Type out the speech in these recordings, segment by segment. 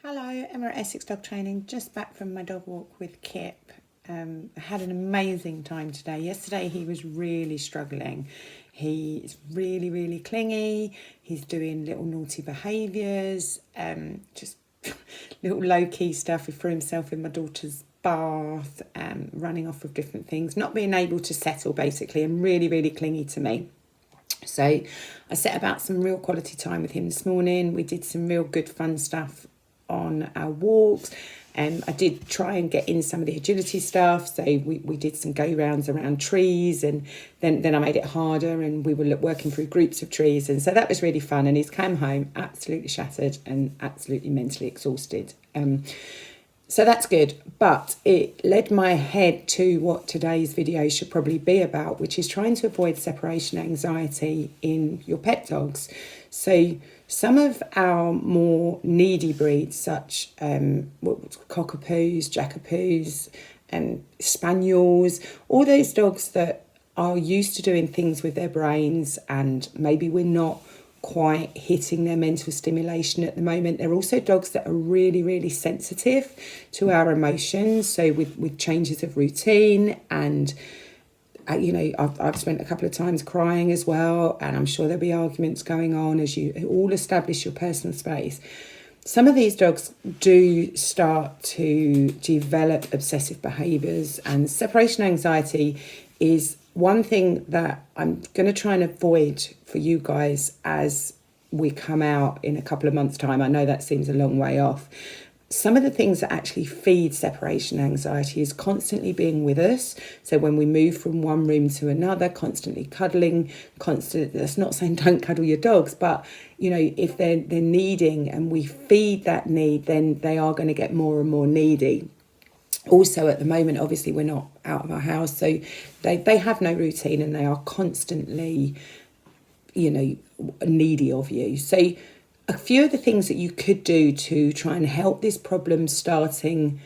Hello, Emma at Essex Dog Training, just back from my dog walk with Kip. I had an amazing time today. Yesterday he was really struggling. He's really clingy. He's doing little naughty behaviours, just little low-key stuff. He threw himself in my daughter's bath, running off with different things, not being able to settle basically, and really clingy to me. So I set about some real quality time with him this morning. We did some real good fun stuff on our walks. I did try and get in some of the agility stuff. So we did some go rounds around trees, and then I made it harder, and we were working through groups of trees. And so that was really fun. And he's come home absolutely shattered and absolutely mentally exhausted. So that's good, but it led my head to what today's video should probably be about, which is trying to avoid separation anxiety in your pet dogs. So some of our more needy breeds, such cockapoos, jackapoos, and spaniels, all those dogs that are used to doing things with their brains, and maybe we're not quite hitting their mental stimulation at the moment. They're also dogs that are really sensitive to our emotions, so with changes of routine, and I've spent a couple of times crying as well, and I'm sure there'll be arguments going on as you all establish your personal space. Some of these dogs do start to develop obsessive behaviours, and separation anxiety is one thing that I'm going to try and avoid for you guys as we come out in a couple of months' time. I know that seems a long way off. Some of the things that actually feed separation anxiety is constantly being with us. So when we move from one room to another, constantly cuddling, that's not saying don't cuddle your dogs, but if they're needing and we feed that need, then they are going to get more and more needy. Also, at the moment, obviously, we're not out of our house, so they have no routine, and they are constantly, needy of you. So a few of the things that you could do to try and help this problem starting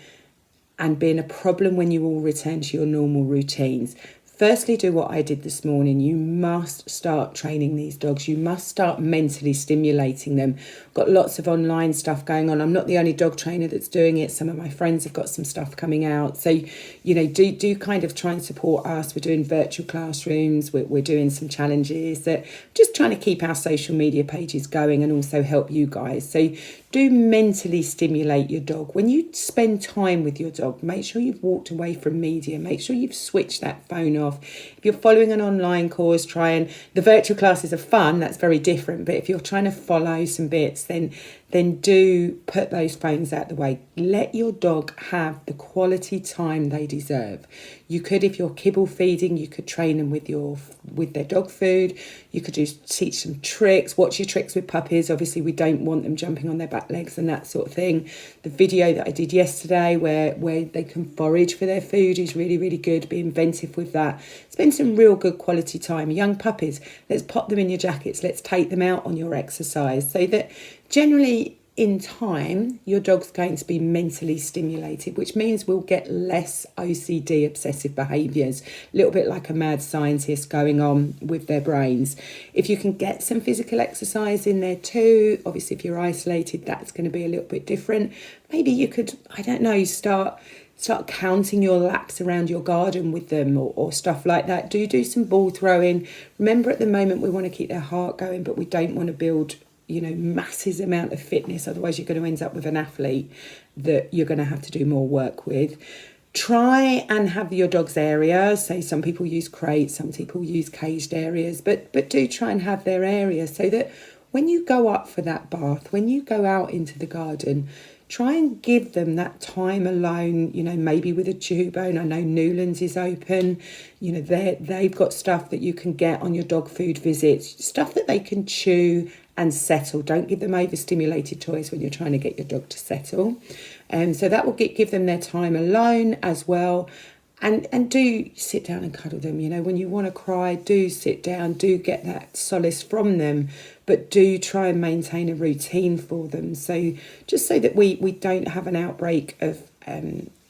and being a problem when you all return to your normal routines. Firstly, do what I did this morning. You must start training these dogs. You must start mentally stimulating them. Got lots of online stuff going on. I'm not the only dog trainer that's doing it. Some of my friends have got some stuff coming out. So, do kind of try and support us. We're doing virtual classrooms. We're doing some challenges that just trying to keep our social media pages going and also help you guys. So do mentally stimulate your dog. When you spend time with your dog, make sure you've walked away from media. Make sure you've switched that phone off. If you're following an online course, the virtual classes are fun. That's very different. But if you're trying to follow some bits, then do put those phones out the way. Let your dog have the quality time they deserve. You could, if you're kibble feeding, you could train them with their dog food. You could teach them tricks. Watch your tricks with puppies. Obviously, we don't want them jumping on their back legs and that sort of thing. The video that I did yesterday where they can forage for their food is really good. Be inventive with that. Spend some real good quality time. Young puppies, let's pop them in your jackets. Let's take them out on your exercise, so that generally in time your dog's going to be mentally stimulated, which means we'll get less OCD, obsessive behaviours, a little bit like a mad scientist going on with their brains. If you can get some physical exercise in there too, obviously if you're isolated that's going to be a little bit different. Maybe you could, start counting your laps around your garden with them, or stuff like that. Do some ball throwing. Remember, at the moment we want to keep their heart going, but we don't want to build massive amount of fitness. Otherwise you're going to end up with an athlete that you're going to have to do more work with. Try and have your dog's area. So some people use crates, some people use caged areas, but do try and have their area, so that when you go up for that bath, when you go out into the garden, try and give them that time alone, maybe with a chew bone. I know Newlands is open. They've got stuff that you can get on your dog food visits, stuff that they can chew and settle. Don't give them overstimulated toys when you're trying to get your dog to settle. So that will give them their time alone as well. And do sit down and cuddle them. When you want to cry, do sit down, do get that solace from them, but do try and maintain a routine for them. So just so that we don't have an outbreak of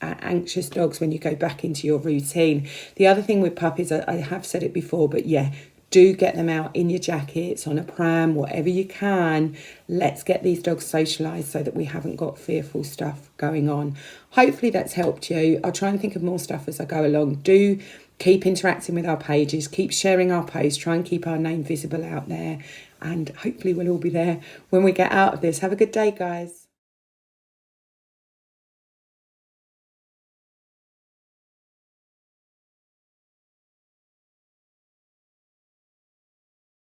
anxious dogs when you go back into your routine. The other thing with puppies, I have said it before, but yeah, do get them out in your jackets, on a pram, whatever you can. Let's get these dogs socialised so that we haven't got fearful stuff going on. Hopefully that's helped you. I'll try and think of more stuff as I go along. Do keep interacting with our pages, keep sharing our posts, try and keep our name visible out there, and hopefully we'll all be there when we get out of this. Have a good day, guys.